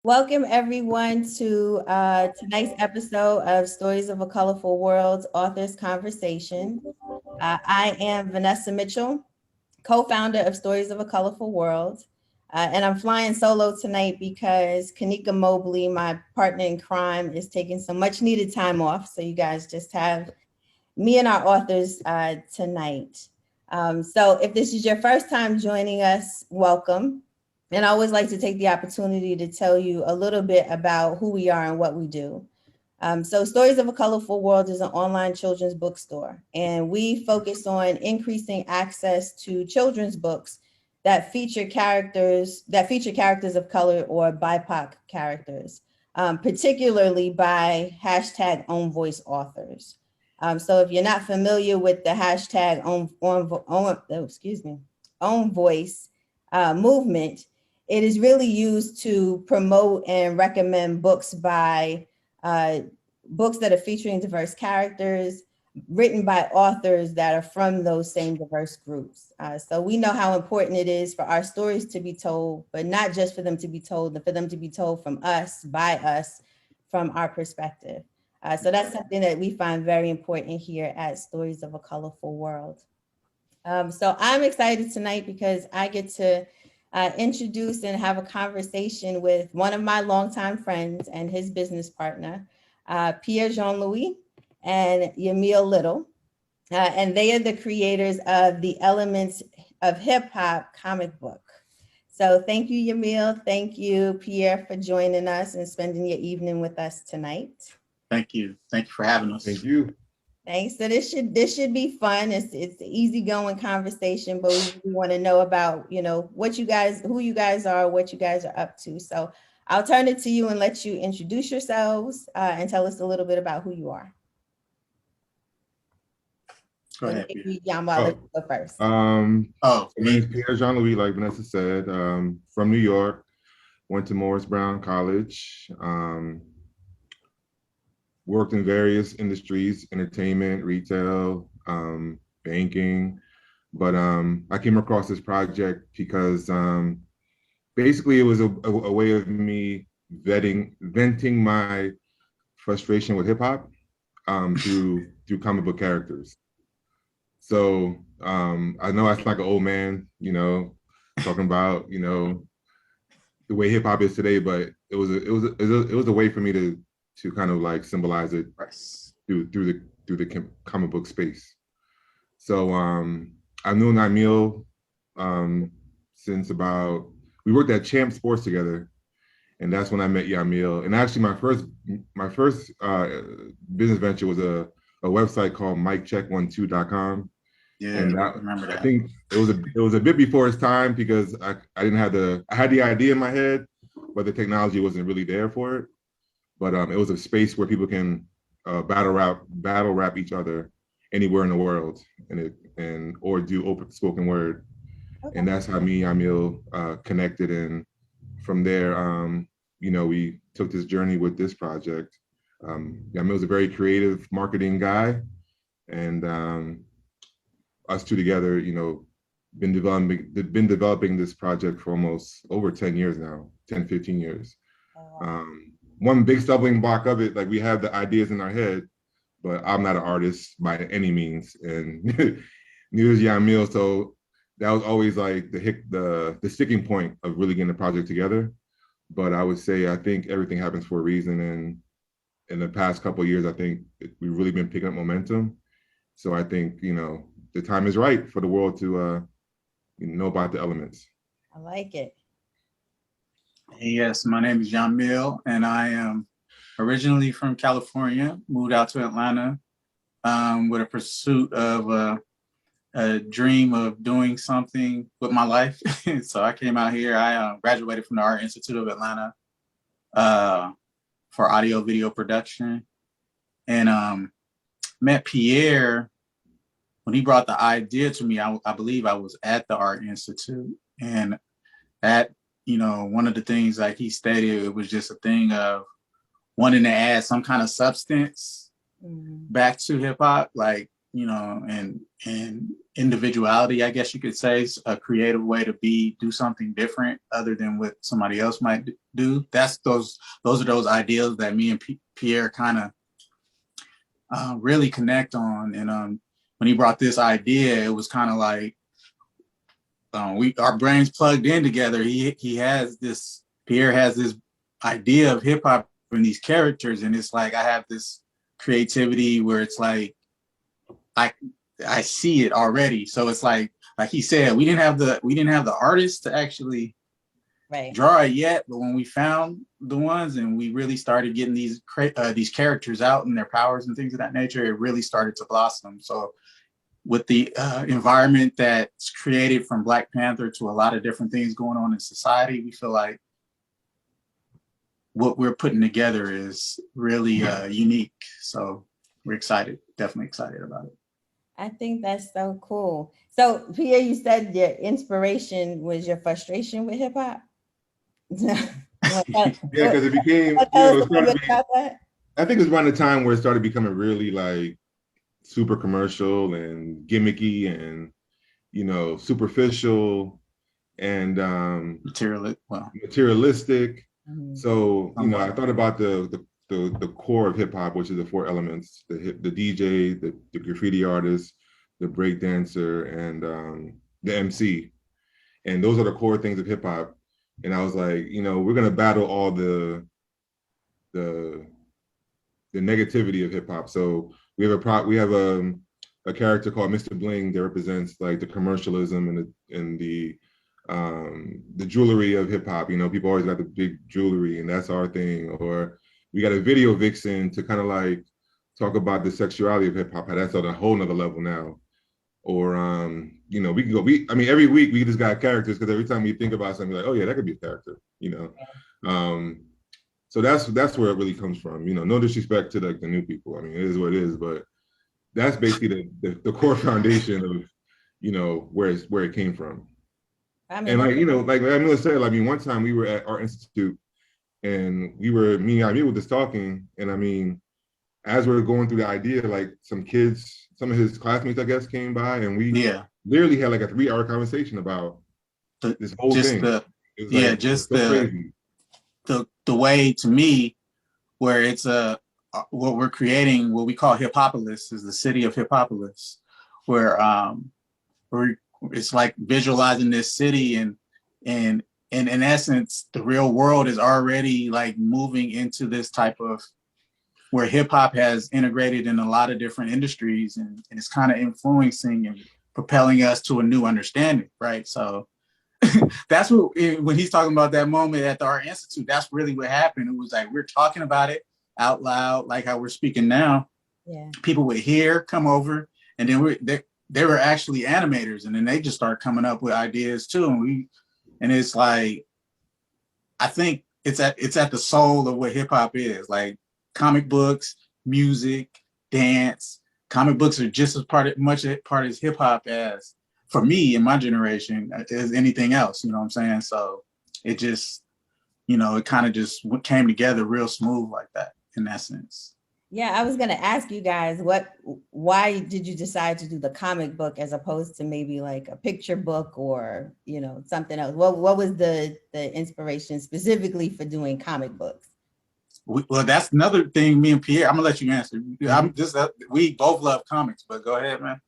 Welcome everyone to tonight's episode of Stories of a Colorful World Authors Conversation. I am Vanessa Mitchell, co-founder of Stories of a Colorful World. And I'm flying solo tonight because Kanika Mobley, my partner in crime, is taking some much needed time off. So you guys just have me and our authors tonight. So if this is your first time joining us, welcome. And I always like to take the opportunity to tell you a little bit about who we are and what we do. So Stories of a Colorful World is an online children's bookstore, and we focus on increasing access to children's books that feature characters of color or BIPOC characters, particularly by hashtag own voice authors. So if you're not familiar with the hashtag own voice movement, it is really used to promote and recommend books by books that are featuring diverse characters, written by authors that are from those same diverse groups. So we know how important it is for our stories to be told, but not just for them to be told, but for them to be told from us, by us, from our perspective. So that's something that we find very important here at Stories of a Colorful World. So I'm excited tonight because I get to introduce and have a conversation with one of my longtime friends and his business partner, Pierre Jean-Louis and Yamil Little. And they are the creators of the Elements of Hip Hop comic book. So thank you, Yamil. Thank you, Pierre, for joining us and spending your evening with us tonight. Thank you. Thank you for having us. Thank you. Thanks. So this should be fun. It's an easygoing conversation, but we want to know about, who you guys are, what you guys are up to. So I'll turn it to you and let you introduce yourselves and tell us a little bit about who you are. Go ahead. I'll let you go first. My name is Pierre Jean-Louis, like Vanessa said, from New York, went to Morris Brown College, worked in various industries, entertainment, retail, banking. But I came across this project because basically it was a way of me venting my frustration with hip hop through comic book characters. So I know I sound like an old man, talking about the way hip hop is today, but it was a way for me to kind of like symbolize it through the comic book space. So I've known Yamil since we worked at Champ Sports together, and that's when I met Yamil. And actually, my first business venture was a website called MikeCheck12.com. Yeah, and I remember that. I think it was a bit before its time because I had the idea in my head, but the technology wasn't really there for it. But it was a space where people can battle rap each other anywhere in the world, or do open spoken word. Okay. And that's how me and Yamil connected. And from there, we took this journey with this project. Yamil's a very creative marketing guy, and us two together, been developing this project for almost over 10 years now, 10, 15 years. One big stumbling block of it, like we have the ideas in our head, but I'm not an artist by any means, and neither is Yamil. So that was always like the sticking point of really getting the project together. But I would say I think everything happens for a reason, and in the past couple of years, I think we've really been picking up momentum. So I think the time is right for the world to know about the elements. I like it. Yes, my name is Yamil, and I am originally from California, moved out to Atlanta with a pursuit of a dream of doing something with my life. So I came out here. I graduated from the Art Institute of Atlanta for audio video production, and met Pierre when he brought the idea to me. I believe I was at the Art Institute, and at one of the things like he stated, it was just a thing of wanting to add some kind of substance back to hip hop. Like you know, and individuality, I guess you could say, a creative way to do something different other than what somebody else might do. Those are those ideals that me and Pierre kind of really connect on. And when he brought this idea, it was kind of like our brains plugged in together. Pierre has this idea of hip hop and these characters, and it's like I have this creativity where it's like I see it already. So it's like he said, we didn't have the artists to actually draw it yet, but when we found the ones and we really started getting these characters out and their powers and things of that nature, it really started to blossom. So with the environment that's created from Black Panther to a lot of different things going on in society, we feel like what we're putting together is really unique. So we're definitely excited about it. I think that's so cool. So Pierre, you said your inspiration was your frustration with hip hop. Yeah, because it became, I think it was around the time where it started becoming really like super commercial and gimmicky and, you know, superficial and materialistic. Mm-hmm. So, you know, I thought about the core of hip hop, which is the 4 elements: the DJ, the graffiti artist, the break dancer, and the MC. And those are the core things of hip hop. And I was like, you know, we're gonna battle all the negativity of hip hop. So we have a character called Mr. Bling that represents like the commercialism and the jewelry of hip hop. You know, people always got the big jewelry, and that's our thing. Or we got a video vixen to kind of like talk about the sexuality of hip hop. That's on a whole nother level now. Or you know, we can go. I mean, every week we just got characters because every time we think about something, like, oh yeah, that could be a character. You know, so that's where it really comes from. You know, no disrespect to like the new people. I mean, it is what it is, but that's basically the core foundation of, you know, where it came from. I mean, and like, you know, like Yamil said, I mean, one time we were at our institute and me and Yamil were just talking, and I mean, as we were going through the idea, like some of his classmates, I guess, came by, and we literally had like a 3-hour conversation about this whole thing. The way, to me, where it's what we're creating, what we call Hiphopolis, is the city of Hiphopolis, where it's like visualizing this city, and in essence, the real world is already like moving into this type of where hip hop has integrated in a lot of different industries, and it's kind of influencing and propelling us to a new understanding, right? So that's what, when he's talking about that moment at the Art Institute, that's really what happened. It was like we're talking about it out loud, like how we're speaking now. Yeah. People would come over, and then they were actually animators, and then they just start coming up with ideas too. And it's like, I think it's at the soul of what hip hop is. Like comic books, music, dance. Comic books are just as much a part as hip hop as, for me in my generation, as anything else. You know what I'm saying? So it just, you know, it kind of just came together real smooth like that in that sense. Yeah, I was going to ask you guys, why did you decide to do the comic book as opposed to maybe like a picture book or, you know, something else? What was the inspiration specifically for doing comic books? Well, that's another thing. Me and Pierre, I'm gonna let you answer. I'm just we both love comics, but go ahead, man.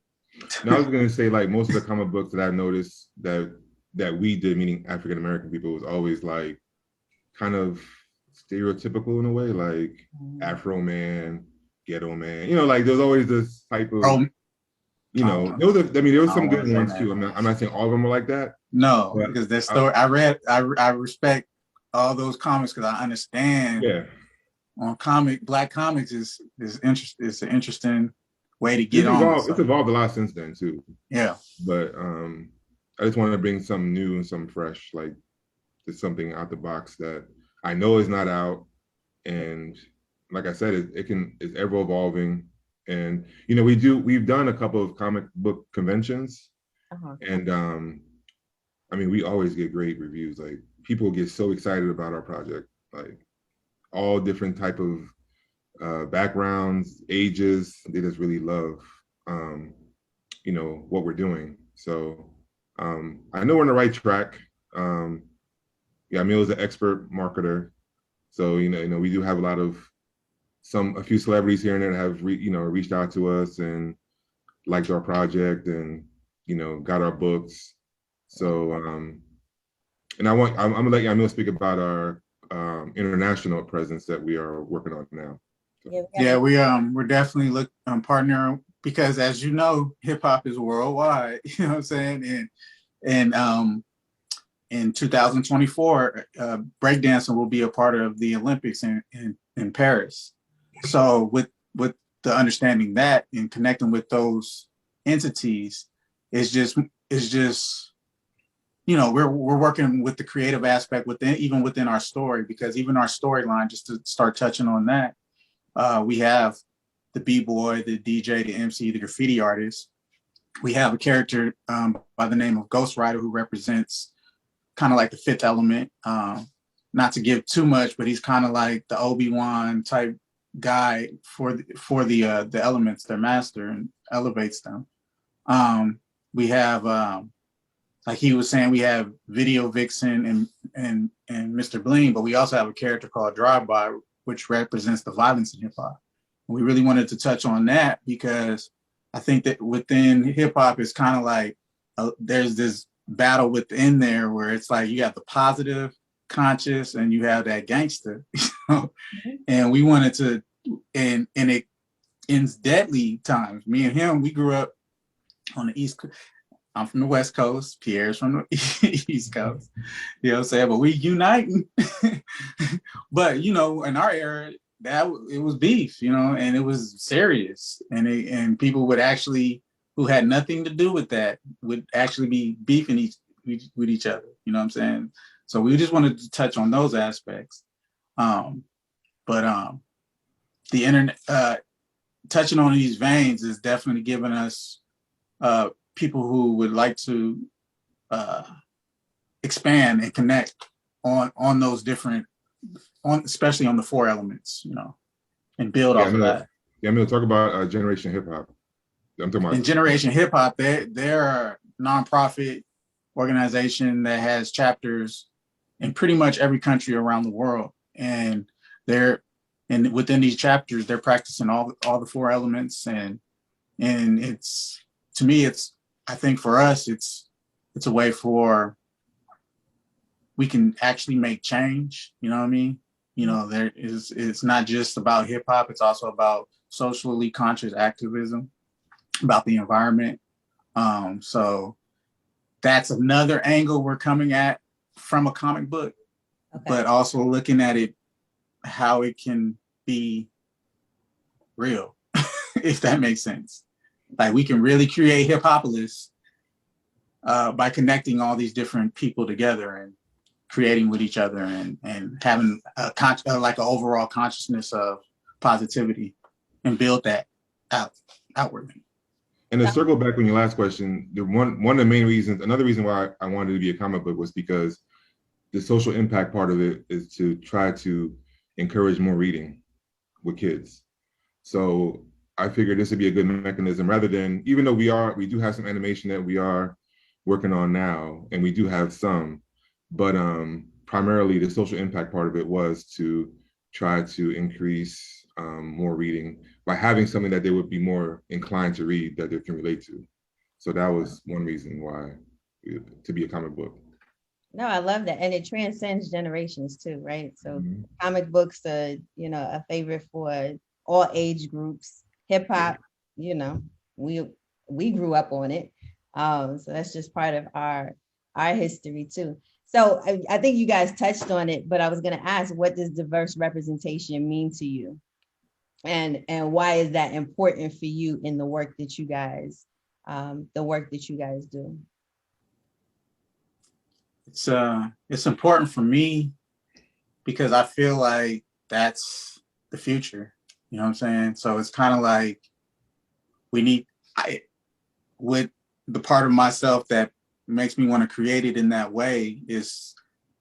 No, I was gonna say, like, most of the comic books that I've noticed that we did, meaning African American people, was always like kind of stereotypical in a way, like Afro man, ghetto man. You know, like there's always this type of, you know, there was some good ones too. I'm not saying all of them are like that. No, because there's story. I respect all those comics because I understand. Yeah. On Black comics is interesting. It's an interesting way to get on. It's evolved a lot since then too. Yeah. But I just wanted to bring something new and something fresh, like just something out the box that I know is not out. And like I said, it's ever evolving. And you know, we've done a couple of comic book conventions, and I mean, we always get great reviews. Like people get so excited about our project, like all different type of backgrounds, ages. They just really love you know, what we're doing. So I know we're on the right track. Yamil is an expert marketer. So, you know, we do have a few celebrities here and there have, reached out to us and liked our project and, you know, got our books. So, and I'm gonna let Yamil speak about our international presence that we are working on now. So. Yeah, we're definitely partnering because, as you know, hip hop is worldwide. You know what I'm saying? And in 2024, breakdancing will be a part of the Olympics in Paris. So with the understanding that and connecting with those entities is just you know, we're working with the creative aspect within our story, because even our storyline, just to start touching on that, we have the b-boy, the DJ, the MC, the graffiti artist. We have a character by the name of Ghost Rider who represents kind of like the fifth element. Not to give too much, but he's kind of like the Obi-Wan type guy for the elements, their master, and elevates them. We have like he was saying, we have Video Vixen and Mr. Bling, but we also have a character called Drive-By, which represents the violence in hip hop. We really wanted to touch on that because I think that within hip hop, it's kind of like there's this battle within there where it's like you got the positive, conscious, and you have that gangster. You know? And we wanted to, and it ends deadly times. Me and him, we grew up on the East Coast. I'm from the West Coast. Pierre's from the East Coast. You know what I'm saying? But we uniting. But, you know, in our era, it was beef, you know, and it was serious. And people would actually, who had nothing to do with that, would actually be beefing with each other. You know what I'm saying? So we just wanted to touch on those aspects. But the internet, touching on these veins is definitely giving us people who would like to expand and connect on those different, especially on the four elements, you know, and build off of that. Yeah, I'm going to talk about Generation Hip Hop. I'm talking about. In Generation Hip Hop, they're a nonprofit organization that has chapters in pretty much every country around the world, and within these chapters, they're practicing all the four elements, and it's, to me, I think for us, it's a way for we can actually make change. You know what I mean? You know, it's not just about hip hop. It's also about socially conscious activism, about the environment. So that's another angle we're coming at from a comic book, but also looking at it, how it can be real, if that makes sense. Like we can really create Hiphopolis by connecting all these different people together and creating with each other and having like an overall consciousness of positivity and build that outwardly. And to circle back on your last question, one of the main reasons, another reason why I wanted to be a comic book was because the social impact part of it is to try to encourage more reading with kids. So I figured this would be a good mechanism rather than, even though we do have some animation that we are working on now, and we do have some, but primarily the social impact part of it was to try to increase more reading by having something that they would be more inclined to read that they can relate to. So that was one reason why to be a comic book. No, I love that. And it transcends generations too, right? So comic books are, you know, a favorite for all age groups. Hip hop, you know, we grew up on it. So that's just part of our history too. So I think you guys touched on it, but I was going to ask, what does diverse representation mean to you? And why is that important for you in the work that you guys do? It's important for me because I feel like that's the future. You know what I'm saying? So it's kind of like with the part of myself that makes me want to create it in that way is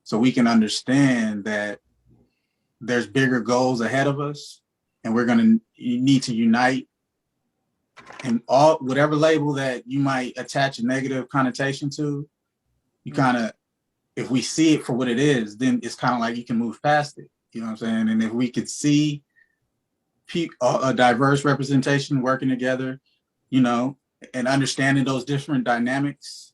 so we can understand that there's bigger goals ahead of us and we're going to need to unite and all whatever label that you might attach a negative connotation to, you kind of, if we see it for what it is, then it's kind of like you can move past it. You know what I'm saying? And if we could see a diverse representation working together, you know, and understanding those different dynamics.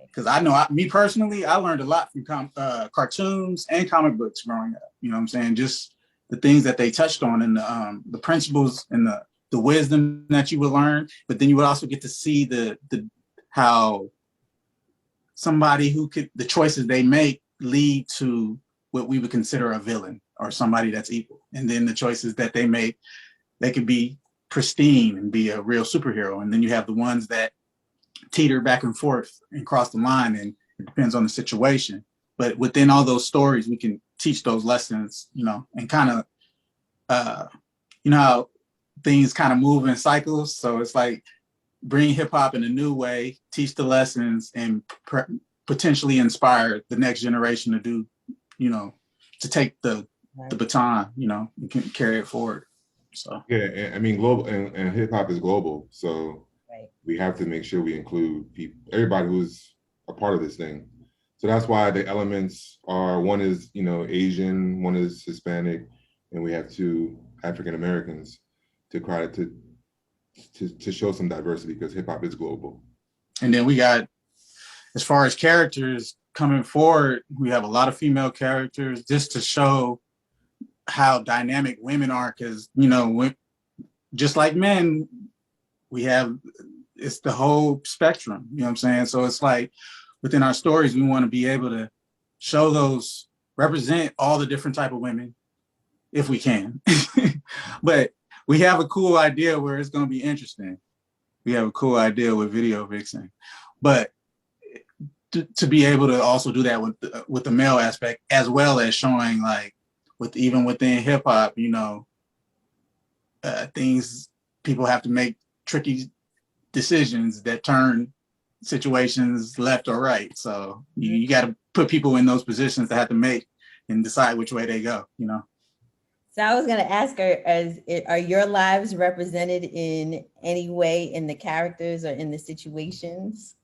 Because I know, me personally, I learned a lot from cartoons and comic books growing up. You know what I'm saying? Just the things that they touched on, and the principles and the wisdom that you would learn. But then you would also get to see the how somebody the choices they make lead to what we would consider a villain or somebody that's evil. And then the choices that they make, they could be pristine and be a real superhero. And then you have the ones that teeter back and forth and cross the line, and it depends on the situation. But within all those stories, we can teach those lessons, you know, and kind of, you know, how things kind of move in cycles. So it's like bring hip hop in a new way, teach the lessons, and potentially inspire the next generation to do, you know, to take the baton, you know, and can carry it forward. So yeah, I mean, global and hip hop is global, so we have to make sure we include people, everybody who's a part of this thing. So that's why the elements are, one is, you know, Asian, one is Hispanic, and we have 2 African Americans to try to show some diversity, because hip hop is global. And then we got, as far as characters coming forward, we have a lot of female characters, just to show how dynamic women are, because, you know, just like men, we have, it's the whole spectrum, you know what I'm saying? So it's like within our stories, we want to be able to show those, represent all the different type of women if we can. But we have a cool idea where it's going to be interesting. We have a cool idea with Video Vixen, but to be able to also do that with the male aspect, as well as showing, like, even within hip hop, you know, things, people have to make tricky decisions that turn situations left or right. So you got to put people in those positions that have to make and decide which way they go, you know? So I was going to ask her, are your lives represented in any way in the characters or in the situations?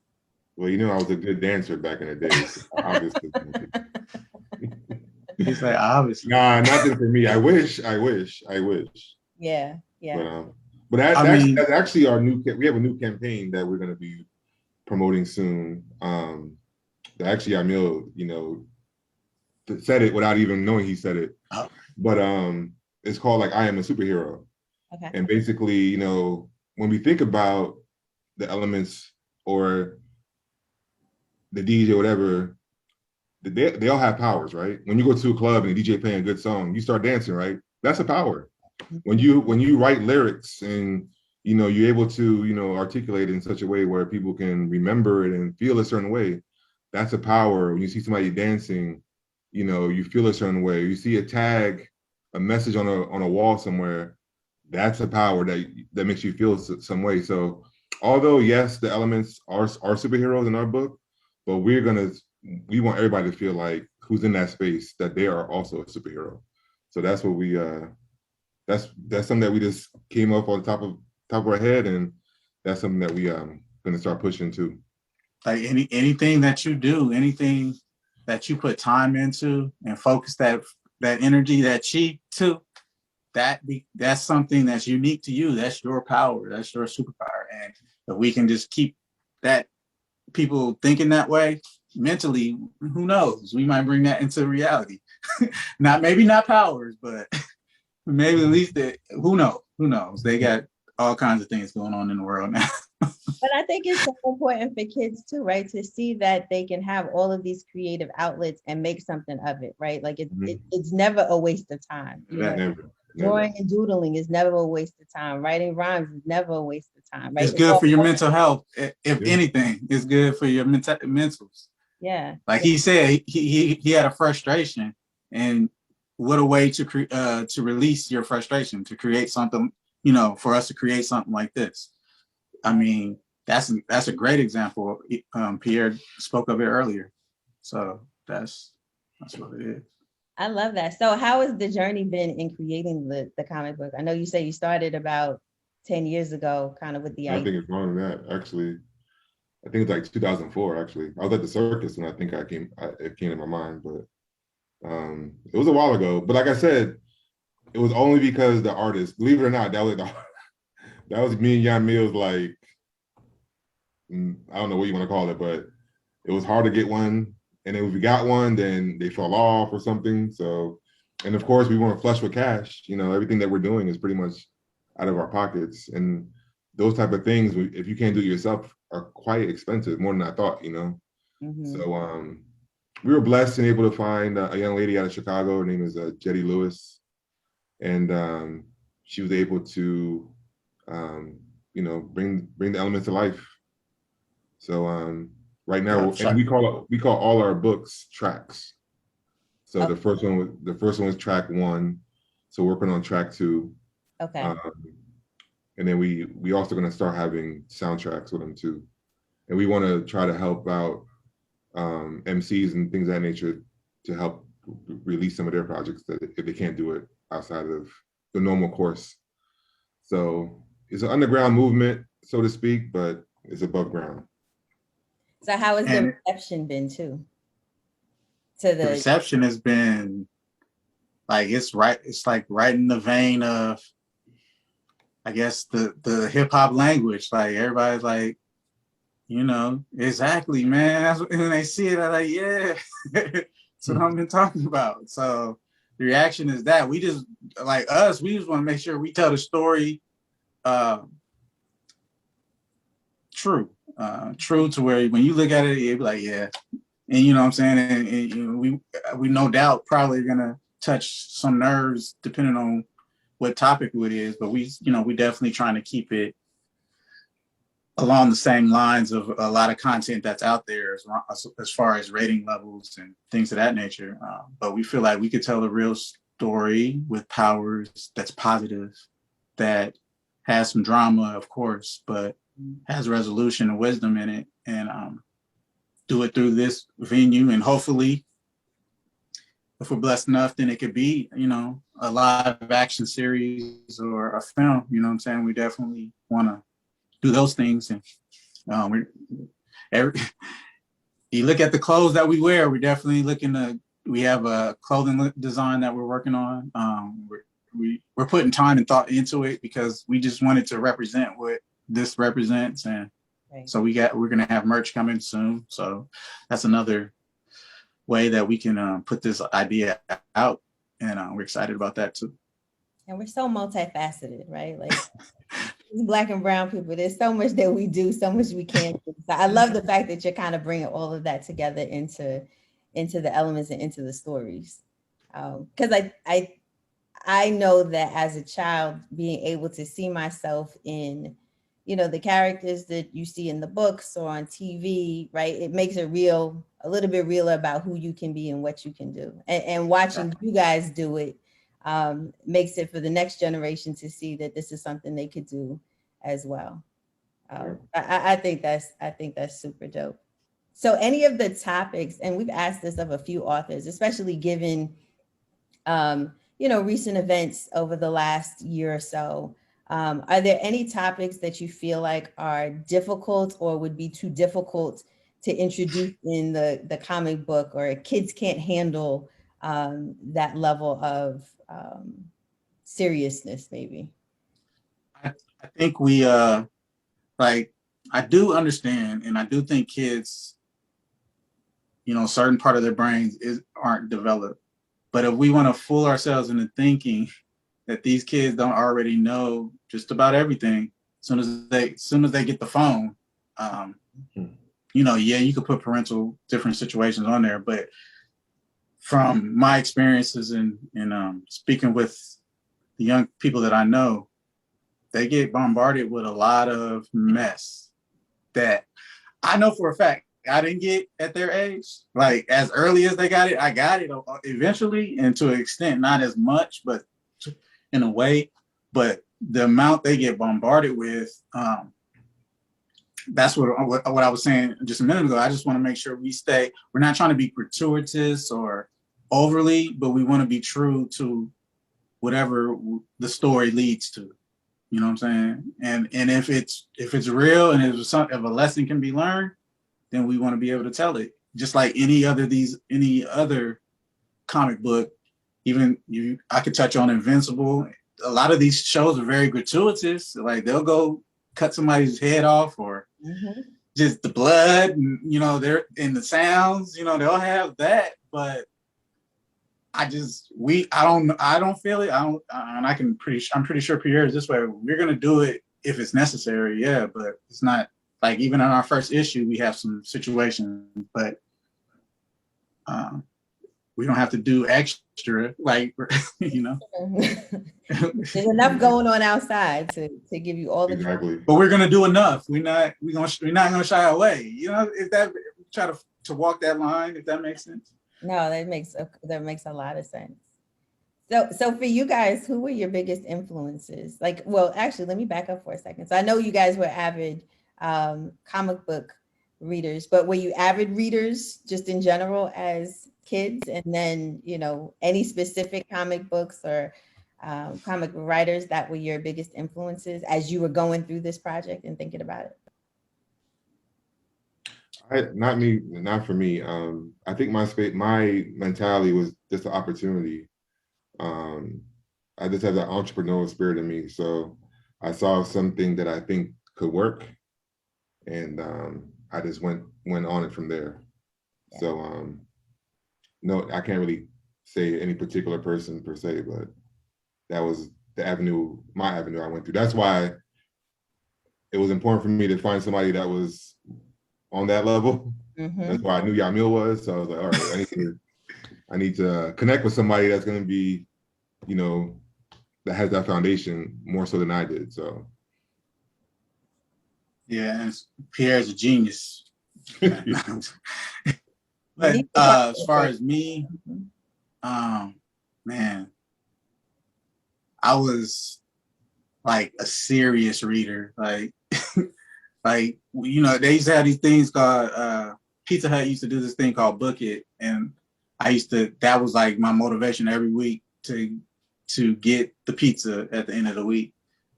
Well, you know, I was a good dancer back in the day. So obviously. He's like, obviously. Nah, nothing for me. I wish. Yeah, yeah. But that's actually our we have a new campaign that we're going to be promoting soon. Actually, Yamil, you know, said it without even knowing he said it. Oh. But it's called, like, I Am a Superhero. Okay. And basically, you know, when we think about the elements or the DJ or whatever, they all have powers, right? When you go to a club and the DJ playing a good song, you start dancing, right? That's a power. When you write lyrics and, you know, you're able to, you know, articulate it in such a way where people can remember it and feel a certain way, that's a power. When you see somebody dancing, you know, you feel a certain way. You see a tag, a message on a wall somewhere, that's a power that makes you feel some way. So although, yes, the elements are superheroes in our book, but we want everybody to feel like, who's in that space, that they are also a superhero. So that's what we that's something that we just came up on top of our head, and that's something that we gonna start pushing too. Like anything that you do, anything that you put time into and focus that energy, that chi to, that's something that's unique to you. That's your power. That's your superpower. And if we can just keep that, people thinking that way mentally, who knows? We might bring that into reality. Maybe not powers, but maybe at least who knows? They got all kinds of things going on in the world now. But I think it's so important for kids too, right? To see that they can have all of these creative outlets and make something of it, right? Like it's never a waste of time. Never. Drawing and doodling is never a waste of time. Writing rhymes is never a waste of time, right? It's good for your mental health. If anything, it's good for your mentals. Yeah. Like he said, he had a frustration, and what a way to release your frustration, to create something, you know, for us to create something like this. I mean, that's a great example. Pierre spoke of it earlier. So that's what it is. I love that. So how has the journey been in creating the comic book? I know you say you started about 10 years ago, kind of with the I idea. think it's longer than that, actually. I think it's like 2004, actually. I was at the circus when I think it came to my mind, but it was a while ago. But like I said, it was only because the artist, believe it or not, that was me and Yamil's, like, I don't know what you want to call it, but it was hard to get one. And then if we got one, then they fell off or something. So, and of course we weren't flush with cash. You know, everything that we're doing is pretty much out of our pockets. And those type of things, if you can't do it yourself, are quite expensive, more than I thought, you know? So we were blessed and able to find a young lady out of Chicago. Her name is Jetty Lewis. And she was able to, you know, bring the elements to life. So right now, and we call all our books tracks. So the first one was track 1. So working on track 2. Okay. And then we also going to start having soundtracks with them too. And we want to try to help out MCs and things of that nature to help release some of their projects that if they can't do it outside of the normal course. So it's an underground movement, so to speak, but it's above ground. So how has the reception been too? To the reception has been like, it's like right in the vein of, I guess, the hip hop language. Like everybody's like, you know, exactly, man. That's when they see it, I'm like, yeah, that's what I've been talking about. So the reaction is that we just, like us, we just want to make sure we tell the story true to where when you look at it, you'll be like, yeah. And you know what I'm saying? And you know, we no doubt probably gonna touch some nerves depending on what topic it is, but we definitely trying to keep it along the same lines of a lot of content that's out there as far as rating levels and things of that nature. But we feel like we could tell a real story with powers that's positive, that has some drama, of course, but has resolution and wisdom in it, and do it through this venue. And hopefully, if we're blessed enough, then it could be, you know, a live action series or a film. You know what I'm saying? We definitely want to do those things. And you look at the clothes that we wear, we're definitely we have a clothing design that we're working on. We're putting time and thought into it because we just wanted to represent what this represents. And so we're going to have merch coming soon. So that's another way that we can put this idea out. And we're excited about that too. And we're so multifaceted, right? Like Black and brown people, there's so much that we do, so much we can't do. So I love the fact that you're kind of bringing all of that together into the elements and into the stories. Because I know that as a child, being able to see myself in, you know, the characters that you see in the books or on TV, right? It makes it real, a little bit realer about who you can be and what you can do. And watching you guys do it makes it for the next generation to see that this is something they could do as well. I think that's super dope. So any of the topics, and we've asked this of a few authors, especially given, you know, recent events over the last year or so, are there any topics that you feel like are difficult or would be too difficult to introduce in the comic book, or kids can't handle that level of seriousness, maybe? I think we like, I do understand, and I do think kids, you know, certain part of their brains aren't developed. But if we want to fool ourselves into thinking that these kids don't already know just about everything, as soon as they get the phone, you know, yeah, you could put parental different situations on there, but from my experiences and speaking with the young people that I know, they get bombarded with a lot of mess that I know for a fact I didn't get at their age. Like as early as they got it, I got it eventually, and to an extent, not as much, but in a way. But the amount they get bombarded with, that's what I was saying just a minute ago. I just want to make sure we're not trying to be gratuitous or overly, but we want to be true to whatever the story leads to. You know what I'm saying? And if it's real and if a lesson can be learned, then we want to be able to tell it. Just like any other comic book, I could touch on Invincible. A lot of these shows are very gratuitous. Like they'll go cut somebody's head off or just the blood, and they're in the sounds, they'll have that, but I don't feel it. And I'm pretty sure Pierre is this way. We're gonna do it if it's necessary, yeah, but it's not like even in our first issue we have some situations, but we don't have to do extra, like There's enough going on outside to give you all the exactly. But we're gonna do enough. We're not gonna shy away. If that try to walk that line, if that makes sense. No, that makes a lot of sense. So for you guys, who were your biggest influences? Like, well, actually, let me back up for a second. So I know you guys were avid comic book readers, but were you avid readers just in general as kids? And then, any specific comic books or comic writers that were your biggest influences as you were going through this project and thinking about it? Not for me. I think my mentality was just an opportunity. I just have that entrepreneurial spirit in me. So I saw something that I think could work, and I just went on it from there. Yeah. So no, I can't really say any particular person per se, but that was my avenue I went through. That's why it was important for me to find somebody that was on that level. That's why I knew Yamil was. So I was like, all right, I need to connect with somebody that's going to be, that has that foundation more so than I did. So. Yeah, and Pierre's a genius. But as far as me, man, I was like a serious reader. Like, they used to have these things called Pizza Hut used to do this thing called Book It, and that was like my motivation every week to get the pizza at the end of the week.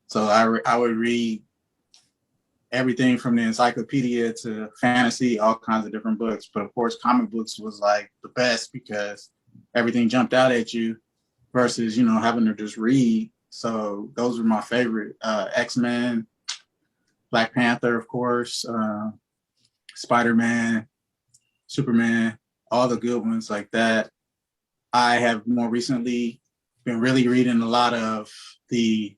So I would read everything from the encyclopedia to fantasy, all kinds of different books. But of course, comic books was like the best because everything jumped out at you versus, having to just read. So those were my favorite. X-Men, Black Panther, of course, Spider-Man, Superman, all the good ones like that. I have more recently been really reading a lot of the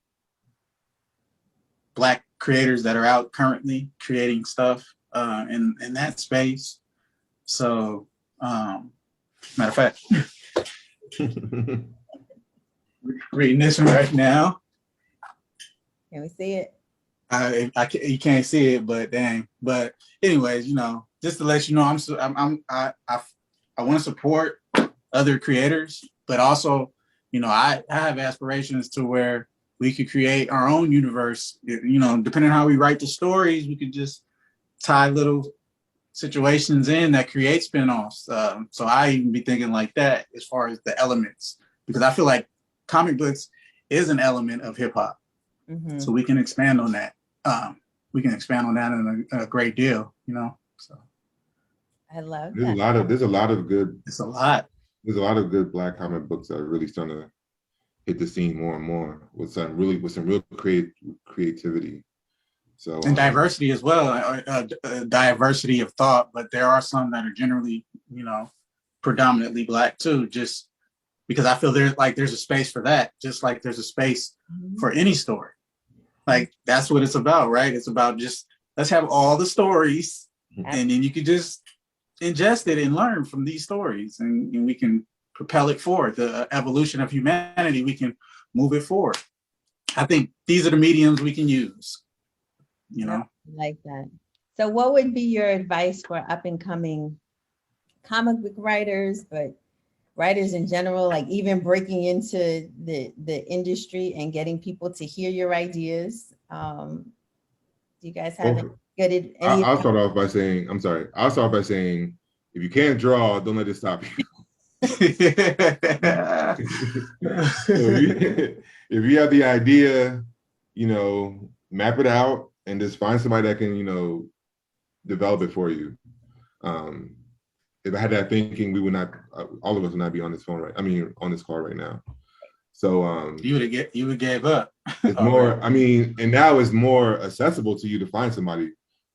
Black creators that are out currently creating stuff in that space. So, matter of fact, reading this one right now. Can we see it? You can't see it, but dang. But anyways, just to let you know, I want to support other creators, but also, I have aspirations to where we could create our own universe. Depending on how we write the stories, we could just tie little situations in that create spinoffs. So I even be thinking like that as far as the elements, because I feel like comic books is an element of hip hop. So we can expand on that. In a great deal, So I love there's that. There's a lot of good. It's a lot. There's a lot of good Black comic books that are really starting to hit the scene more and more with some real creativity. So and diversity as well, diversity of thought. But there are some that are generally, predominantly Black too. Just because I feel there's a space for that, just like there's a space for any story. Like that's what it's about, right? It's about just let's have all the stories, and then you can just ingest it and learn from these stories, and we can propel it forward. The evolution of humanity, we can move it forward. I think these are the mediums we can use, I like that. So what would be your advice for up and coming comic book writers, but writers in general, like even breaking into the industry and getting people to hear your ideas? Do you guys have any I'll start off by saying, if you can't draw, don't let it stop you. If you have the idea, map it out and just find somebody that can, develop it for you. If I had that thinking, we would not, all of us would not be on this phone on this call right now. So you would gave up. it's more, and now it's more accessible to you to find somebody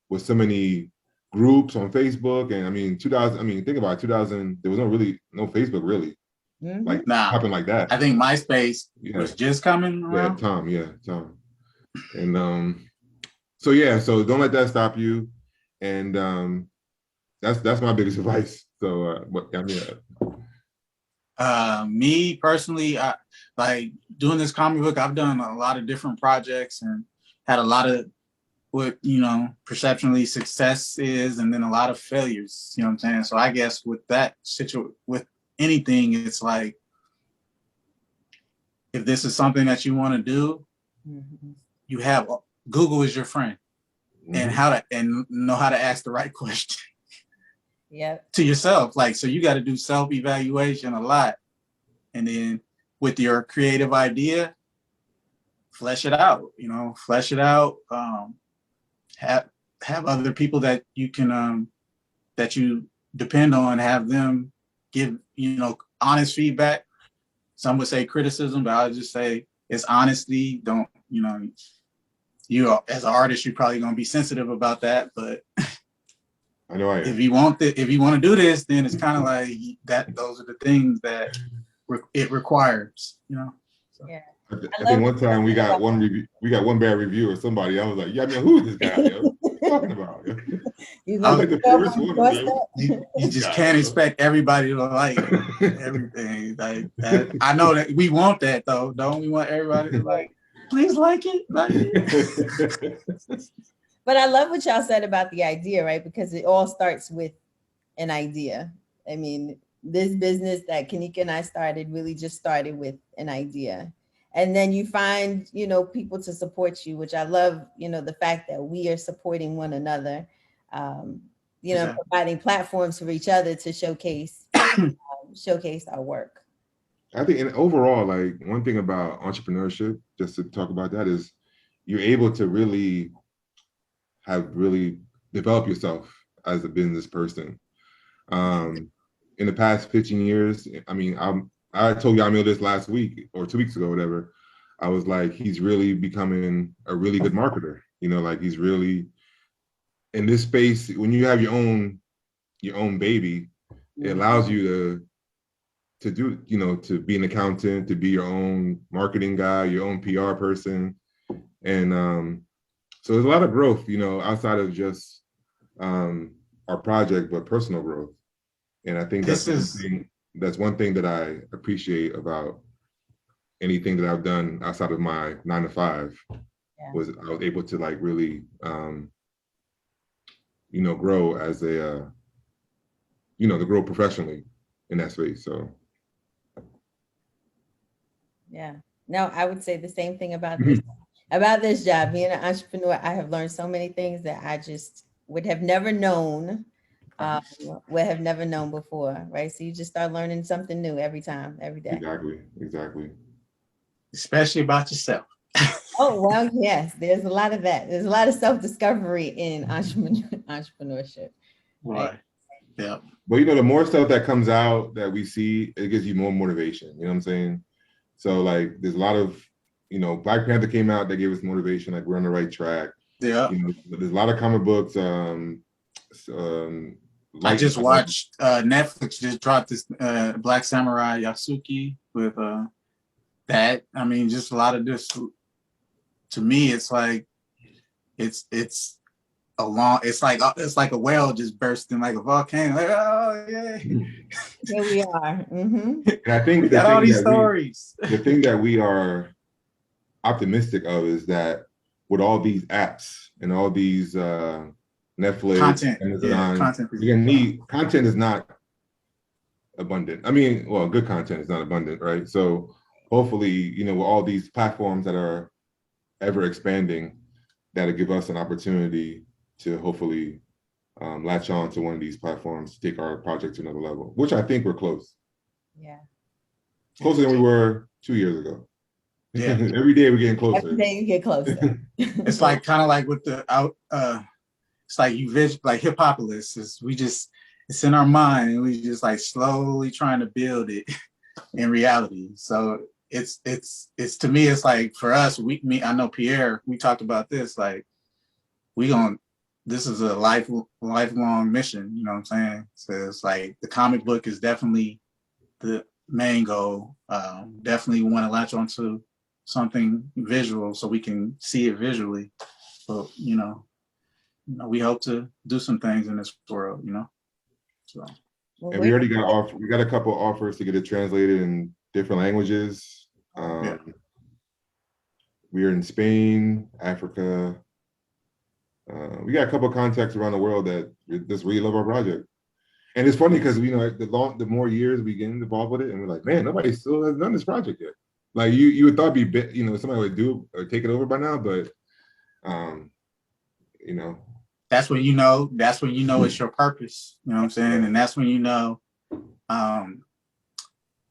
with so many groups on Facebook. And 2000, think about it, 2000, there was no Facebook really. Like happened like that. I think MySpace was just coming around. Tom. And so don't let that stop you. And that's my biggest advice. So me personally, I like doing this comic book. I've done a lot of different projects and had a lot of what perceptionally success is, and then a lot of failures. You know what I'm saying? So I guess with that with anything, it's like, if this is something that you want to do, you have Google is your friend, and know how to ask the right question. To yourself. Like, so you got to do self-evaluation a lot, and then with your creative idea, flesh it out. Have other people that you can that you depend on, have them give honest feedback. Some would say criticism, but I would just say it's honesty. Don't you as an artist, you're probably going to be sensitive about that, but I know if you want to do this, then it's kind of like that. Those are the things that it requires. So. Yeah. I think one time we got one bad review or somebody. I was like, who is this guy? What are you talking about? You just can't expect everybody to like everything like that. I know that we want that though. Don't we want everybody to like, please like it? But I love what y'all said about the idea, right? Because it all starts with an idea. This business that Kanika and I started really just started with an idea. And then you find, people to support you, which I love, the fact that we are supporting one another, providing platforms for each other to showcase our work. I think, and overall, like one thing about entrepreneurship, just to talk about that, is you're able to really develop yourself as a business person. In the past 15 years, I told Yamil this last week or 2 weeks ago, whatever. I was like, he's really becoming a really good marketer. Like he's really in this space. When you have your own baby, it allows you to do, to be an accountant, to be your own marketing guy, your own PR person. And so there's a lot of growth, outside of just our project, but personal growth. And I think that's one thing that I appreciate about anything that I've done outside of my 9 to 5 was I was able to like really, grow as to grow professionally in that space. So. Yeah, no, I would say the same thing about this job. Being an entrepreneur, I have learned so many things that I just would have never known before, right? So you just start learning something new every day. Exactly. Especially about yourself. Oh, well, yes, there's a lot of that. There's a lot of self-discovery in entrepreneurship. Right. Yeah. But the more stuff that comes out that we see, it gives you more motivation. You know what I'm saying? So like there's a lot of, Black Panther came out, that gave us motivation, like we're on the right track. Yeah. There's a lot of comic books. I just watched Netflix just dropped this Black Samurai Yasuki with that. Just a lot of this. To me, it's like it's like a whale just bursting like a volcano. Like, oh yeah. Here we are. And I think all these stories. The thing that we are optimistic of is that with all these apps and all these Netflix, content, Amazon, content. Content is not abundant. Good content is not abundant, right? So hopefully, with all these platforms that are ever expanding, that'll give us an opportunity to hopefully latch on to one of these platforms to take our project to another level, which I think we're close. Yeah. Closer than we were 2 years ago. Yeah. Every day we're getting closer. Every day you get closer. It's like kind of like with the it's like you vision like Hiphopolis is it's in our mind and we just like slowly trying to build it in reality. So it's to me, it's like for us, I know Pierre, we talked about this, like this is a lifelong mission, you know what I'm saying? So it's like the comic book is definitely the main goal. Definitely want to latch onto something visual so we can see it visually. But we hope to do some things in this world, So. And we already got we got a couple offers to get it translated in different languages. Yeah. We are in Spain, Africa. We got a couple of contacts around the world that just really love our project. And it's funny because the more years we get involved with it, and we're like, man, nobody still has done this project yet. Like you would thought somebody would do or take it over by now, but that's when it's your purpose. You know what I'm saying? And that's when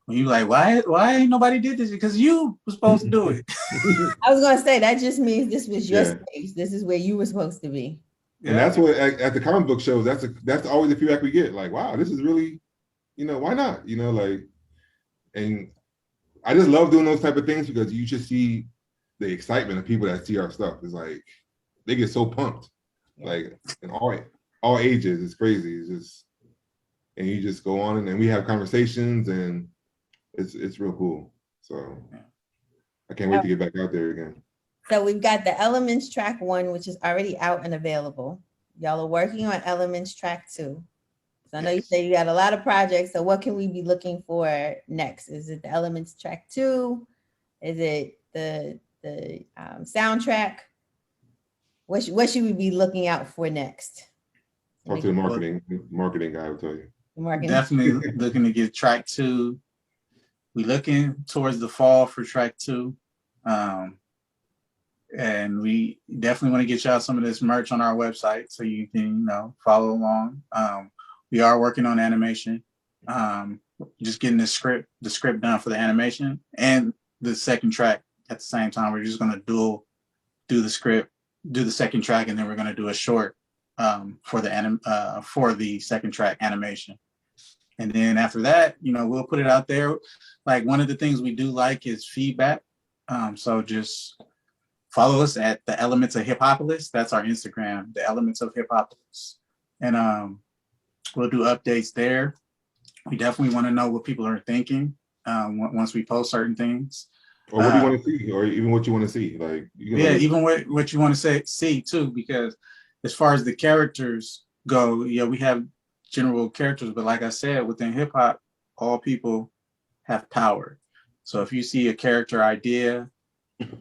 when you like, why ain't nobody did this? Because you were supposed to do it. I was gonna say that just means this was your space. This is where you were supposed to be. And that's what at the comic book shows, that's always the feedback we get. Like, wow, this is really, why not? And I just love doing those type of things because you just see the excitement of people that see our stuff. It's like they get so pumped, like in all ages. It's crazy. It's just, and you just go on and we have conversations and it's real cool. So I can't wait to get back out there again. So we've got the Elements Track 1, which is already out and available. Y'all are working on Elements Track 2. So I know you say you got a lot of projects. So what can we be looking for next? Is it the Elements Track 2? Is it the soundtrack? What should we be looking out for next? Talk to the marketing guy will tell you. Definitely looking to get track 2. We looking towards the fall for track 2. And we definitely want to get y'all some of this merch on our website so you can, follow along. We are working on animation, just getting the script done for the animation and the second track at the same time. We're just going to do the script, do the second track, and then we're going to do a short for the second track animation. And then after that, we'll put it out there. Like one of the things we do like is feedback. So just follow us at the Elements of Hiphopolis. That's our Instagram, the Elements of Hiphopolis. And we'll do updates there. We definitely want to know what people are thinking once we post certain things. Or what do you want to see? Or even what you want to see? Like even what you want to see too, because as far as the characters go, we have general characters, but like I said, within hip hop, all people have power. So if you see a character idea,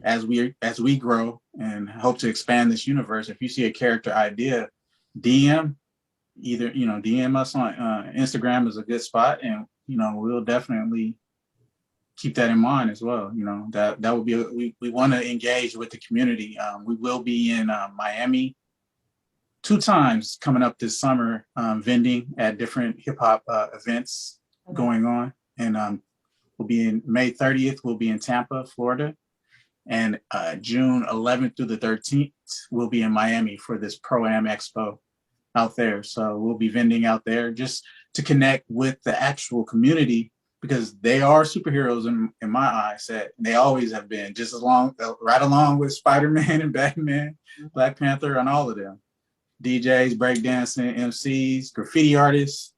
as we grow and hope to expand this universe, if you see a character idea, DM us on Instagram is a good spot, and we'll definitely keep that in mind as well. That would be we want to engage with the community. We will be in Miami 2 times coming up this summer, vending at different hip hop events going on, and we'll be in May 30th. We'll be in Tampa, Florida. And June 11th through the 13th, we'll be in Miami for this Pro-Am Expo out there. So we'll be vending out there just to connect with the actual community, because they are superheroes in my eyes. They always have been, just right along with Spider-Man and Batman, Black Panther, and all of them. DJs, breakdancing, MCs, graffiti artists.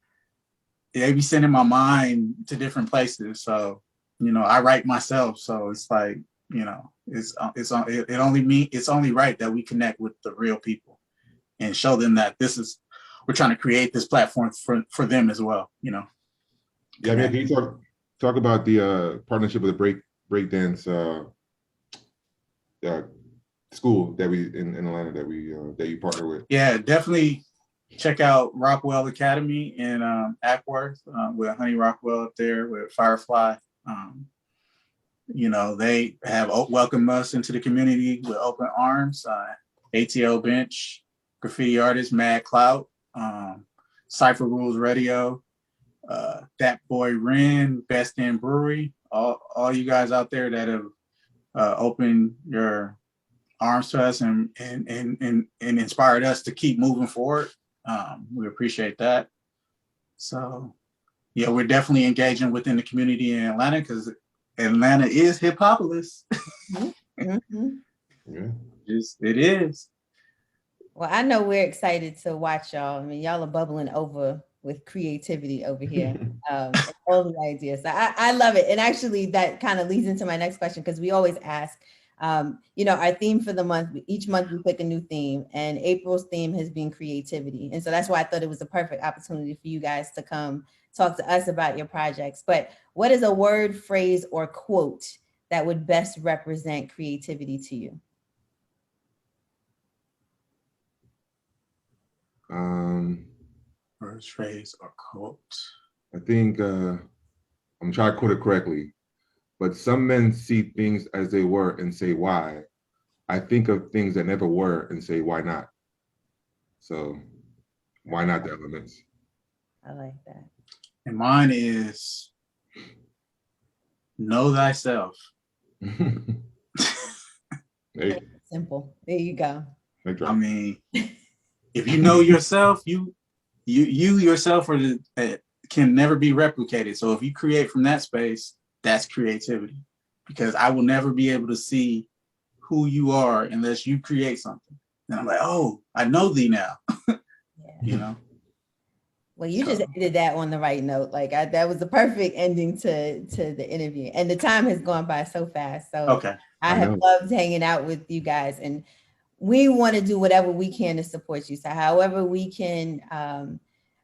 They be sending my mind to different places. So, I write myself. So it's like, it's only right that we connect with the real people and show them that we're trying to create this platform for them as well. Yeah, I mean, can you talk about the partnership with the breakdance school that we in Atlanta that you partner with? Yeah, definitely check out Rockwell Academy in Ackworth with Honey Rockwell up there with Firefly. They have welcomed us into the community with open arms. ATL Bench, Graffiti Artist, Mad Clout, Cypher Rules Radio, Dat Boy Ren, Best in Brewery, all you guys out there that have opened your arms to us and inspired us to keep moving forward. We appreciate that. So yeah, we're definitely engaging within the community in Atlanta because Atlanta is Hiphopolis. Mm-hmm. Yeah. It is. Well, I know we're excited to watch y'all. I mean, y'all are bubbling over with creativity over here. And all the ideas. So I love it. And actually that kind of leads into my next question, because we always ask, our theme for the month, each month we pick a new theme, and April's theme has been creativity. And so that's why I thought it was a perfect opportunity for you guys to come talk to us about your projects. But what is a word, phrase, or quote that would best represent creativity to you? First phrase or quote. I think I'm trying to quote it correctly, but some men see things as they were and say why. I think of things that never were and say why not. So why not the elements? I like that. And mine is know thyself. Hey, Simple. There you go. I mean, if you know yourself, you yourself can never be replicated. So if you create from that space, that's creativity. Because I will never be able to see who you are unless you create something. And I'm like, oh, I know thee now. Yeah. Well, you just ended that on the right note. Like that was the perfect ending to the interview. And the time has gone by so fast. So okay. I have loved hanging out with you guys, and we want to do whatever we can to support you. So however we can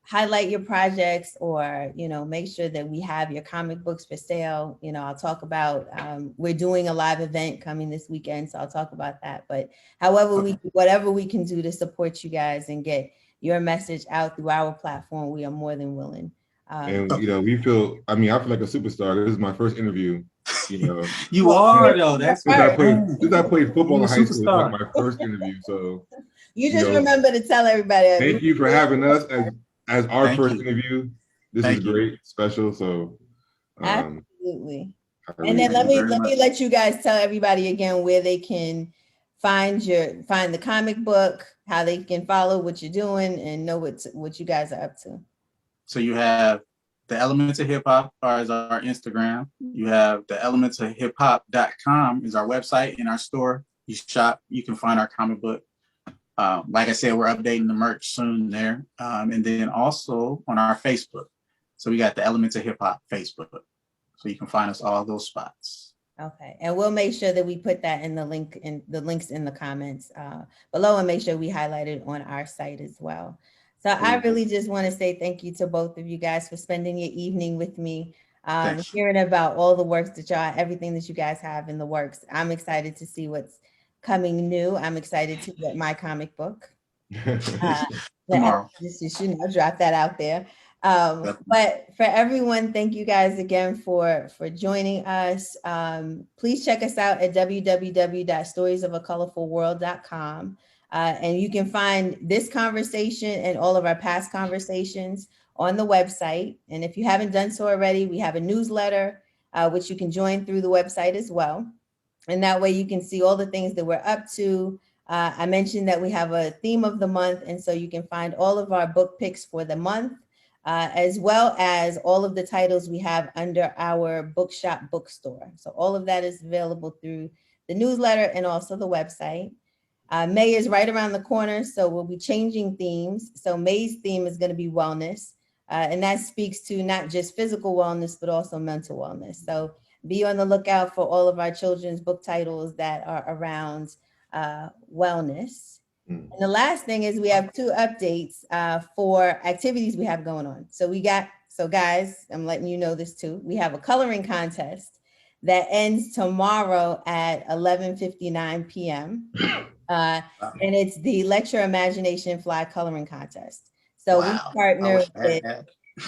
highlight your projects, or, make sure that we have your comic books for sale. I'll talk about, we're doing a live event coming this weekend, so I'll talk about that. But however whatever we can do to support you guys and get your message out through our platform, we are more than willing. And I feel like a superstar. This is my first interview. You are though. That's since I played football in high school. It's like my first interview. So you just remember to tell everybody. Thank you for having us as our first interview. This is great, special. So absolutely. And then let me let you guys tell everybody again where they can find the comic book, how they can follow what you're doing, and know what you guys are up to. So you have the Elements of Hip Hop is our Instagram. You have the elementsofhiphop.com is our website. In our store, you shop, you can find our comic book. Like I said, we're updating the merch soon there. And then also on our Facebook. So we got the Elements of Hip Hop Facebook. So you can find us all those spots. Okay. And we'll make sure that we put that in the links in the comments below, and make sure we highlight it on our site as well. So I really just want to say thank you to both of you guys for spending your evening with me, hearing about all the works that everything that you guys have in the works. I'm excited to see what's coming new. I'm excited to get my comic book. Tomorrow. Just drop that out there. But for everyone, thank you guys again for joining us. Please check us out at www.storiesofacolorfulworld.com. And you can find this conversation and all of our past conversations on the website. And if you haven't done so already, we have a newsletter, which you can join through the website as well. And that way you can see all the things that we're up to. I mentioned that we have a theme of the month. And so you can find all of our book picks for the month, as well as all of the titles we have under our bookshop bookstore. So all of that is available through the newsletter and also the website. May is right around the corner, so we'll be changing themes. So May's theme is going to be wellness, and that speaks to not just physical wellness, but also mental wellness. So be on the lookout for all of our children's book titles that are around wellness. And the last thing is we have 2 updates for activities we have going on. So guys, I'm letting you know this too. We have a coloring contest that ends tomorrow at 11:59 p.m. And it's the Let Your Imagination Fly coloring contest. So we partner with,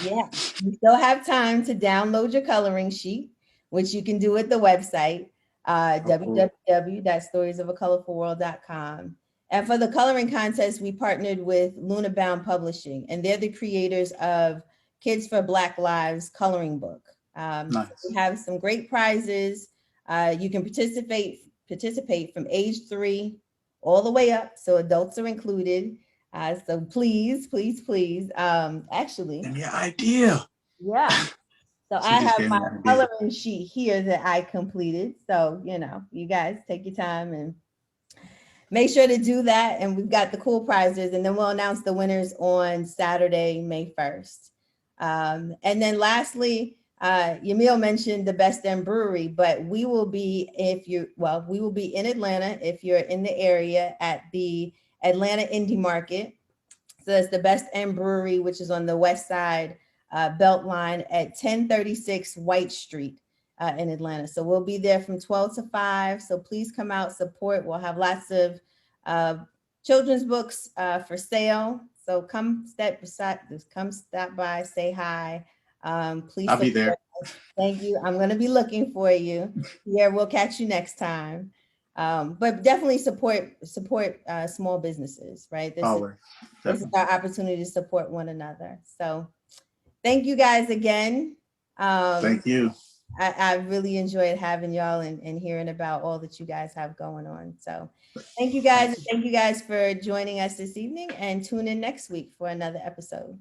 you still have time to download your coloring sheet, which you can do at the website, www.storiesofacolorfulworld.com. And for the coloring contest, we partnered with Luna Bound Publishing, and they're the creators of Kids for Black Lives coloring book. Nice. We have some great prizes. You can participate from age 3 all the way up, so adults are included. So please, please, please. Actually, And your idea. yeah. So She I just have gave my me an idea. coloring sheet here that I completed. So, you guys take your time and make sure to do that. And we've got the cool prizes, and then we'll announce the winners on Saturday, May 1st. And then lastly, Yamil mentioned the Best End Brewery, but we will be in Atlanta if you're in the area at the Atlanta Indie Market. So that's the Best End Brewery, which is on the west side Beltline at 1036 White Street in Atlanta. So we'll be there from 12 to 5. So please come out, support. We'll have lots of children's books for sale. So come stop by, say hi. Please. I'll be there. Thank you. I'm going to be looking for you. Yeah, we'll catch you next time. But definitely support small businesses, right? This is our opportunity to support one another. So thank you guys again. Thank you. I really enjoyed having y'all and hearing about all that you guys have going on. So thank you guys. Thank you guys for joining us this evening, and tune in next week for another episode.